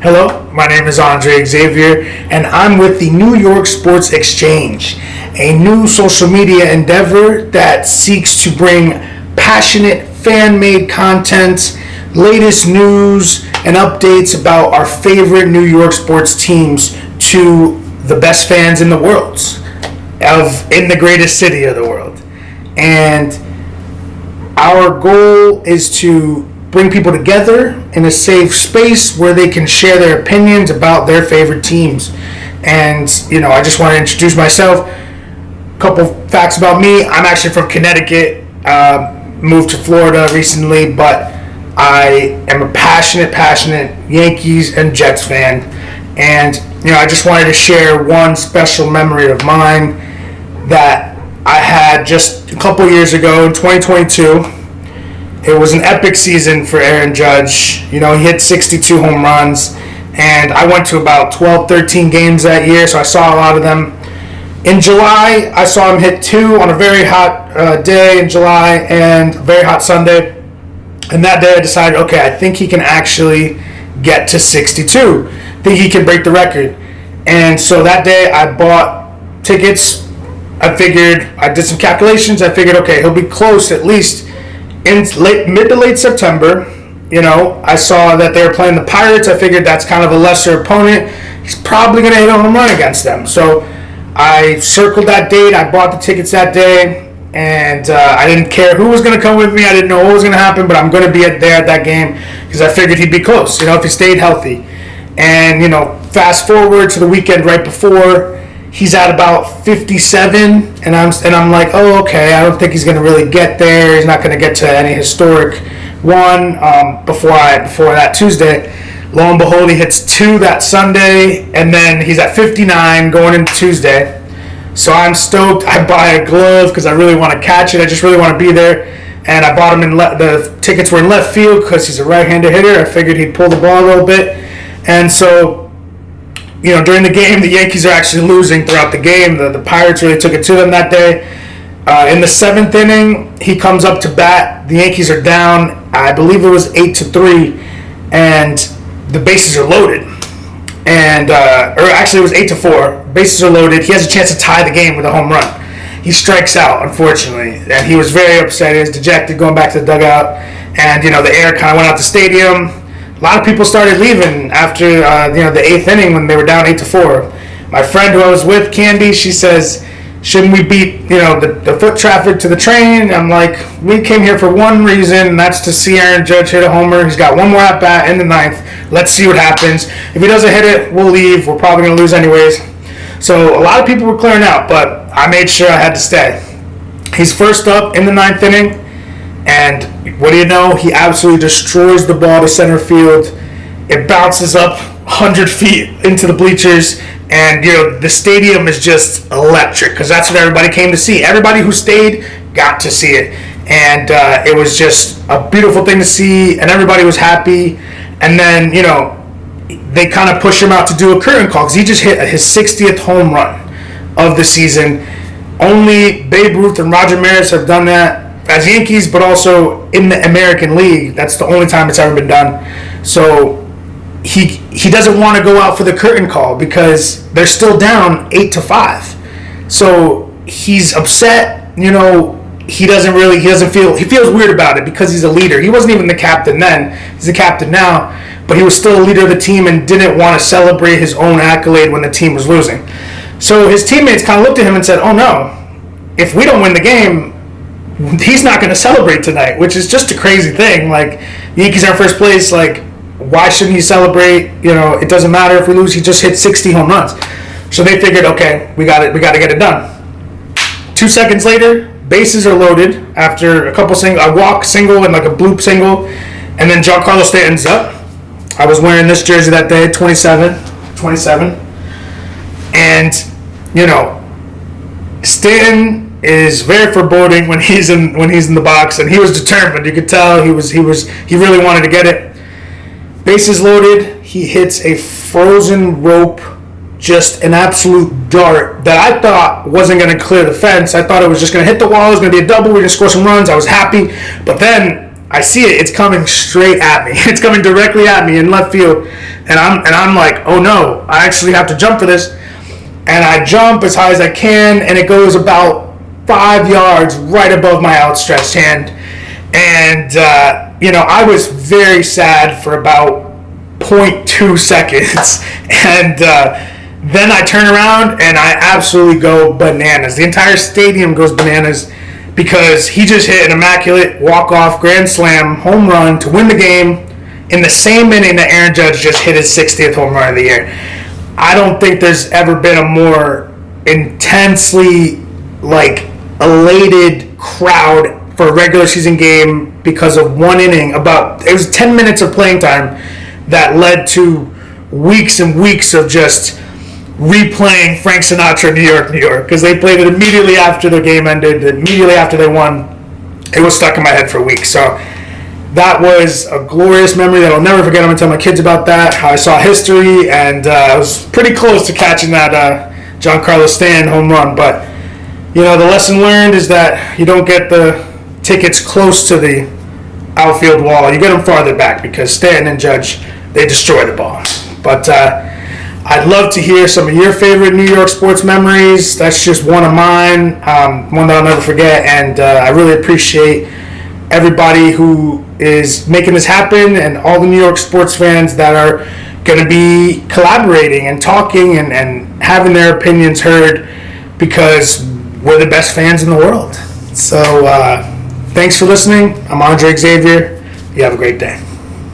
Hello, my name is Andre Xavier, and I'm with the New York Sports Exchange, a new social media endeavor that seeks to bring passionate, fan-made content, latest news, and updates about our favorite New York sports teams to the best fans in the world, in the greatest city of the world. And our goal is to bring people together in a safe space where they can share their opinions about their favorite teams. And, I just want to introduce myself. A couple facts about me. I'm actually from Connecticut, moved to Florida recently, but I am a passionate Yankees and Jets fan. And, I just wanted to share one special memory of mine that I had just a couple years ago in 2022. It was an epic season for Aaron Judge. He hit 62 home runs, and I went to about 12, 13 games that year, so I saw a lot of them. In July, I saw him hit 2 on a very hot day in July and a very hot Sunday. And that day I decided, okay, I think he can actually get to 62. I think he can break the record. And so that day I bought tickets. I did some calculations. I figured, okay, he'll be close at least in mid to late September. I saw that they were playing the Pirates. I figured that's kind of a lesser opponent. He's probably going to hit a home run against them. So I circled that date. I bought the tickets that day, and I didn't care who was going to come with me. I didn't know what was going to happen, but I'm going to be there at that game because I figured he'd be close, if he stayed healthy. And, fast forward to the weekend right before, he's at about 57, and I'm like, oh, okay, I don't think he's going to really get there. He's not going to get to any historic one before that Tuesday. Lo and behold, he hits 2 that Sunday, and then he's at 59 going into Tuesday. So I'm stoked. I buy a glove because I really want to catch it. I just really want to be there. And I bought him the tickets were in left field because he's a right-handed hitter. I figured he'd pull the ball a little bit. And so, during the game, the Yankees are actually losing throughout the game. The Pirates really took it to them that day. In the 7th inning, he comes up to bat. The Yankees are down. I believe it was 8-3, and the bases are loaded. And or actually, it was 8-4. Bases are loaded. He has a chance to tie the game with a home run. He strikes out, unfortunately, and he was very upset. He was dejected, going back to the dugout, and the air kind of went out the stadium. A lot of people started leaving after the 8th inning when they were down 8-4. My friend who I was with, Candy, she says, shouldn't we beat the foot traffic to the train? I'm like, we came here for one reason, and that's to see Aaron Judge hit a homer. He's got one more at bat in the 9th. Let's see what happens. If he doesn't hit it, we'll leave. We're probably going to lose anyways. So a lot of people were clearing out, but I made sure I had to stay. He's first up in the 9th inning. And what do you know? He absolutely destroys the ball to center field. It bounces up 100 feet into the bleachers. And, the stadium is just electric because that's what everybody came to see. Everybody who stayed got to see it. And it was just a beautiful thing to see. And everybody was happy. And then, they kind of push him out to do a curtain call because he just hit his 60th home run of the season. Only Babe Ruth and Roger Maris have done that as Yankees, but also in the American League. That's the only time it's ever been done. So he doesn't want to go out for the curtain call because they're still down 8-5. So he's upset. He feels weird about it because he's a leader. He wasn't even the captain then. He's the captain now, but he was still a leader of the team and didn't want to celebrate his own accolade when the team was losing. So his teammates kind of looked at him and said, oh no, if we don't win the game, he's not going to celebrate tonight, which is just a crazy thing. Like, the Yankees are in first place. Like, why shouldn't he celebrate? It doesn't matter if we lose. He just hit 60 home runs. So they figured, okay, we got to get it done. 2 seconds later, bases are loaded after a walk single and like a bloop single, and then Giancarlo Stanton's up. I was wearing this jersey that day, 27, and Stanton is very foreboding when he's in the box, and he was determined. You could tell he really wanted to get it. Bases loaded. He hits a frozen rope, just an absolute dart that I thought wasn't going to clear the fence. I thought it was just going to hit the wall. It was going to be a double. We were going to score some runs. I was happy, but then I see it. It's coming straight at me. It's coming directly at me in left field, and I'm like, oh no! I actually have to jump for this, and I jump as high as I can, and it goes about 5 yards right above my outstretched hand, and I was very sad for about 0.2 seconds, and then I turn around and I absolutely go bananas. The entire stadium goes bananas because he just hit an immaculate walk-off grand slam home run to win the game in the same inning that Aaron Judge just hit his 60th home run of the year. I don't think there's ever been a more intensely elated crowd for a regular season game because of one inning. It was 10 minutes of playing time that led to weeks and weeks of just replaying Frank Sinatra, New York, New York, because they played it immediately after the game ended, immediately after they won. It was stuck in my head for weeks. So that was a glorious memory that I'll never forget. I'm going to tell my kids about that, how I saw history, and I was pretty close to catching that Giancarlo Stanton home run. But, the lesson learned is that you don't get the tickets close to the outfield wall. You get them farther back because Stanton and Judge, they destroy the ball. But I'd love to hear some of your favorite New York sports memories. That's just one of mine, one that I'll never forget. And I really appreciate everybody who is making this happen and all the New York sports fans that are going to be collaborating and talking and having their opinions heard because we're the best fans in the world. So thanks for listening. I'm Andre Xavier. You have a great day.